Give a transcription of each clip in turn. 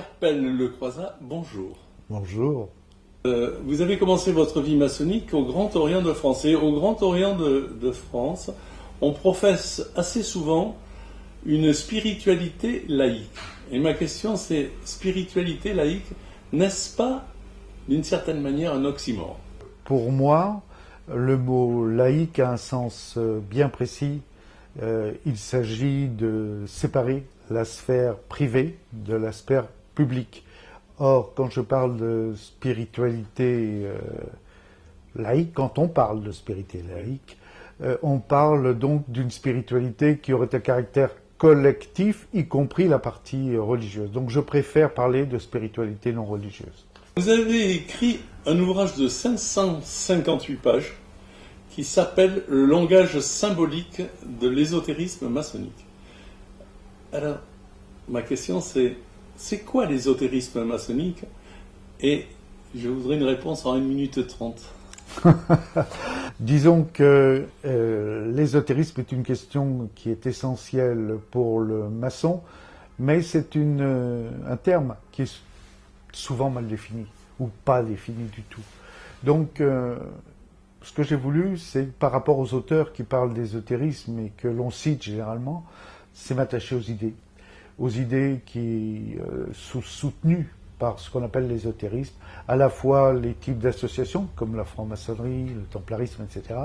Carpel Le Croizat, bonjour. Bonjour. Vous avez commencé votre vie maçonnique au Grand Orient de France. Et au Grand Orient de France, on professe assez souvent une spiritualité laïque. Et ma question c'est, spiritualité laïque, n'est-ce pas d'une certaine manière un oxymore? Pour moi, le mot laïque a un sens bien précis. Il s'agit de séparer la sphère privée de la sphère publique. Or, quand je parle de spiritualité laïque, quand on parle de spiritualité laïque, on parle donc d'une spiritualité qui aurait un caractère collectif, y compris la partie religieuse. Donc je préfère parler de spiritualité non religieuse. Vous avez écrit un ouvrage de 558 pages qui s'appelle « Le langage symbolique de l'ésotérisme maçonnique ». Alors, ma question c'est quoi l'ésotérisme maçonnique? Et je voudrais une réponse en 1 minute 30. Disons que l'ésotérisme est une question qui est essentielle pour le maçon, mais c'est un terme qui est souvent mal défini, ou pas défini du tout. Donc, ce que j'ai voulu, c'est par rapport aux auteurs qui parlent d'ésotérisme et que l'on cite généralement, c'est m'attacher aux idées qui sont soutenues par ce qu'on appelle l'ésotérisme, à la fois les types d'associations, comme la franc-maçonnerie, le templarisme, etc.,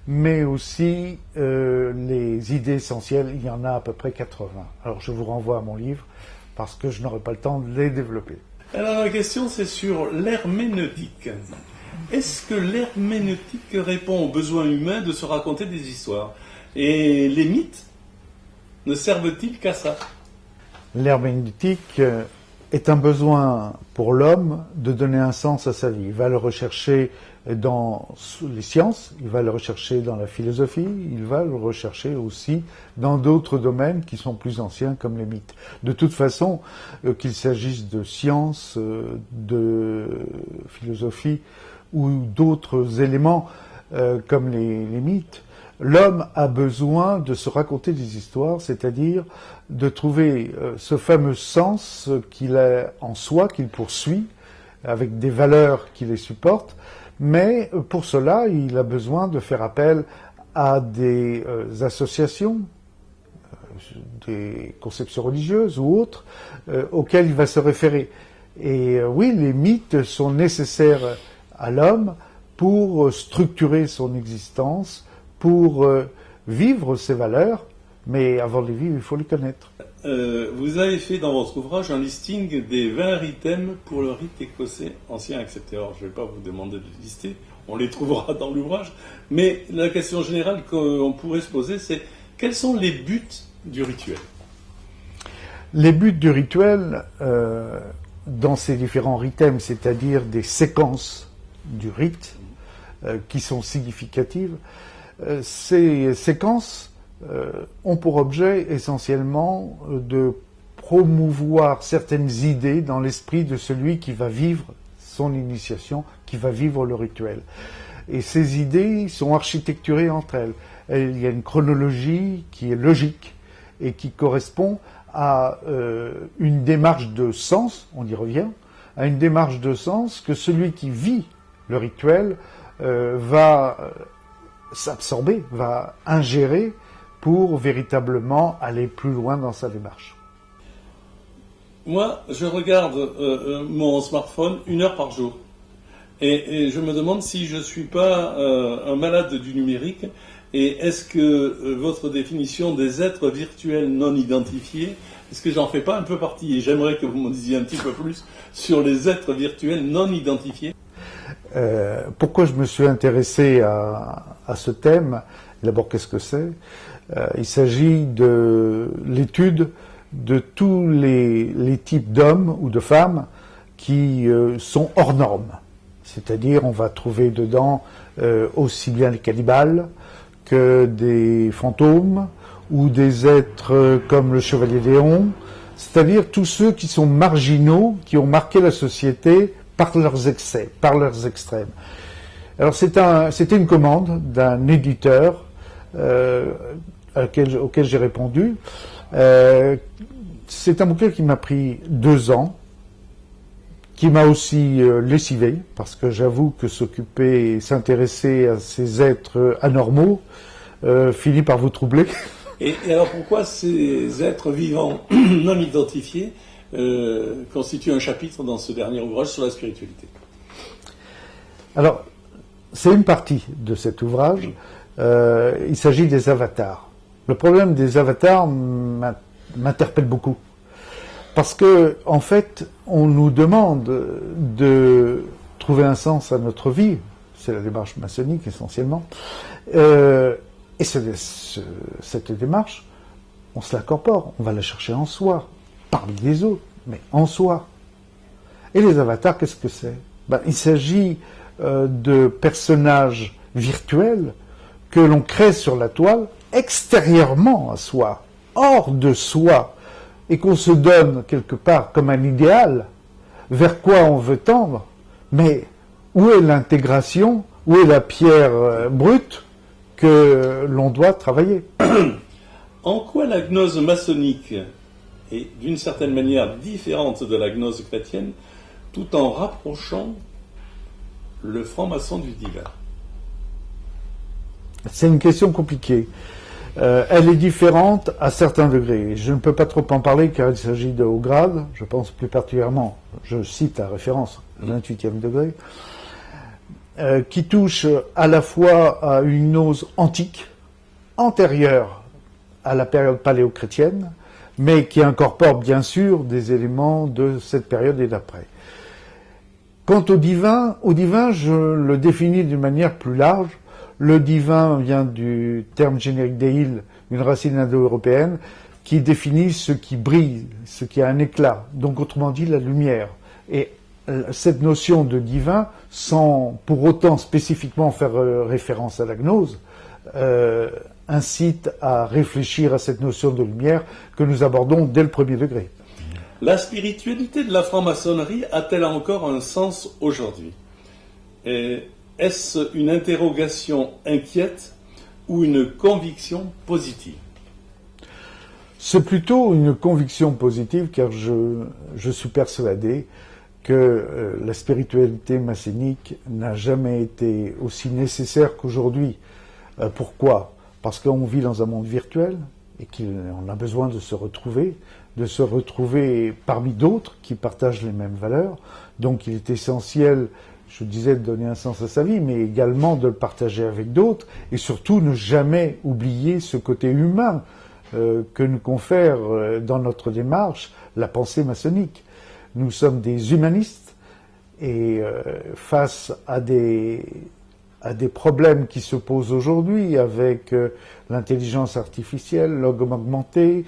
mais aussi les idées essentielles, il y en a à peu près 80. Alors je vous renvoie à mon livre, parce que je n'aurai pas le temps de les développer. Alors ma question c'est sur l'herméneutique. Est-ce que l'herméneutique répond aux besoins humains de se raconter des histoires? Et les mythes ne servent-ils qu'à ça? L'herméneutique est un besoin pour l'homme de donner un sens à sa vie. Il va le rechercher dans les sciences, il va le rechercher dans la philosophie, il va le rechercher aussi dans d'autres domaines qui sont plus anciens comme les mythes. De toute façon, qu'il s'agisse de sciences, de philosophie ou d'autres éléments comme les mythes, l'homme a besoin de se raconter des histoires, c'est-à-dire de trouver ce fameux sens qu'il a en soi, qu'il poursuit, avec des valeurs qui les supportent, mais pour cela, il a besoin de faire appel à des associations, des conceptions religieuses ou autres, auxquelles il va se référer. Et oui, les mythes sont nécessaires à l'homme pour structurer son existence, pour vivre ses valeurs, mais avant de les vivre, il faut les connaître. Vous avez fait dans votre ouvrage un listing des 20 ritem pour le rite écossais ancien accepté. Alors, je ne vais pas vous demander de les lister, on les trouvera dans l'ouvrage, mais la question générale qu'on pourrait se poser, c'est quels sont les buts du rituel? Les buts du rituel, dans ces différents ritem, c'est-à-dire des séquences du rite, qui sont significatives, ces séquences ont pour objet essentiellement de promouvoir certaines idées dans l'esprit de celui qui va vivre son initiation, qui va vivre le rituel. Et ces idées sont architecturées entre elles. Il y a une chronologie qui est logique et qui correspond à une démarche de sens, on y revient, à une démarche de sens que celui qui vit le rituel va s'absorber, va ingérer pour véritablement aller plus loin dans sa démarche. Moi, je regarde mon smartphone 1 heure par jour. Et je me demande si je ne suis pas un malade du numérique. Et est-ce que votre définition des êtres virtuels non identifiés, est-ce que j'en fais pas un peu partie? Et j'aimerais que vous m'en disiez un petit peu plus sur les êtres virtuels non identifiés. Pourquoi je me suis intéressé à ce thème? D'abord, qu'est-ce que c'est? Il s'agit de l'étude de tous les types d'hommes ou de femmes qui sont hors normes. C'est-à-dire, on va trouver dedans aussi bien les cannibales que des fantômes ou des êtres comme le Chevalier Léon, c'est-à-dire tous ceux qui sont marginaux, qui ont marqué la société par leurs excès, par leurs extrêmes. Alors c'était une commande d'un éditeur auquel j'ai répondu. C'est un bouquin qui m'a pris 2 ans qui m'a aussi lessivé, parce que j'avoue que s'occuper et s'intéresser à ces êtres anormaux finit par vous troubler. Et alors pourquoi ces êtres vivants non identifiés constituent un chapitre dans ce dernier ouvrage sur la spiritualité? Alors, c'est une partie de cet ouvrage. Il s'agit des avatars. Le problème des avatars m'interpelle beaucoup. Parce que, en fait, on nous demande de trouver un sens à notre vie. C'est la démarche maçonnique, essentiellement. Et cette démarche, on se l'incorpore. On va la chercher en soi. Parmi les autres, mais en soi. Et les avatars, qu'est-ce que c'est? Il s'agit de personnages virtuels que l'on crée sur la toile extérieurement à soi, hors de soi, et qu'on se donne quelque part comme un idéal vers quoi on veut tendre, mais où est l'intégration, où est la pierre brute que l'on doit travailler? En quoi la gnose maçonnique est d'une certaine manière différente de la gnose chrétienne, tout en rapprochant le franc-maçon du divin? C'est une question compliquée. Elle est différente à certains degrés. Je ne peux pas trop en parler car il s'agit de haut grade. Je pense plus particulièrement, je cite la référence, 28e degré, qui touche à la fois à une gnose antique, antérieure à la période paléo-chrétienne, mais qui incorpore bien sûr des éléments de cette période et d'après. Quant au divin, je le définis d'une manière plus large. Le divin vient du terme générique d'Eil, une racine indo-européenne, qui définit ce qui brille, ce qui a un éclat, donc autrement dit la lumière. Et cette notion de divin, sans pour autant spécifiquement faire référence à la gnose, incite à réfléchir à cette notion de lumière que nous abordons dès le premier degré. La spiritualité de la franc-maçonnerie a-t-elle encore un sens aujourd'hui? Est-ce une interrogation inquiète ou une conviction positive? C'est plutôt une conviction positive car je suis persuadé que la spiritualité maçonnique n'a jamais été aussi nécessaire qu'aujourd'hui. Pourquoi? Parce qu'on vit dans un monde virtuel et qu'on a besoin de se retrouver parmi d'autres qui partagent les mêmes valeurs. Donc il est essentiel, je disais, de donner un sens à sa vie, mais également de le partager avec d'autres, et surtout ne jamais oublier ce côté humain que nous confère dans notre démarche la pensée maçonnique. Nous sommes des humanistes, et face à des problèmes qui se posent aujourd'hui avec l'intelligence artificielle, l'homme augmenté,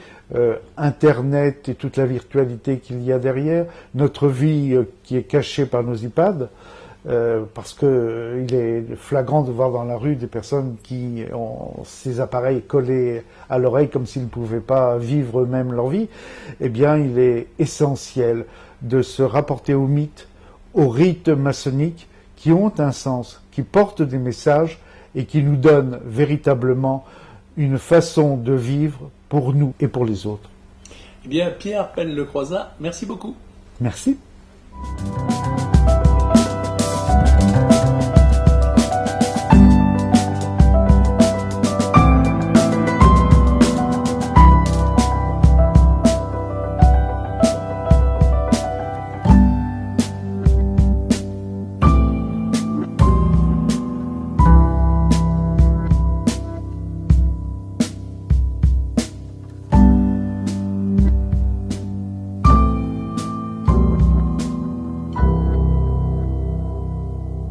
Internet et toute la virtualité qu'il y a derrière, notre vie qui est cachée par nos iPads, parce que il est flagrant de voir dans la rue des personnes qui ont ces appareils collés à l'oreille comme s'ils ne pouvaient pas vivre eux-mêmes leur vie. Eh bien, il est essentiel de se rapporter aux mythes, aux rites maçonniques qui ont un sens, qui portent des messages et qui nous donnent véritablement une façon de vivre pour nous et pour les autres. Eh bien, Pierre Penle-Croizat, merci beaucoup. Merci.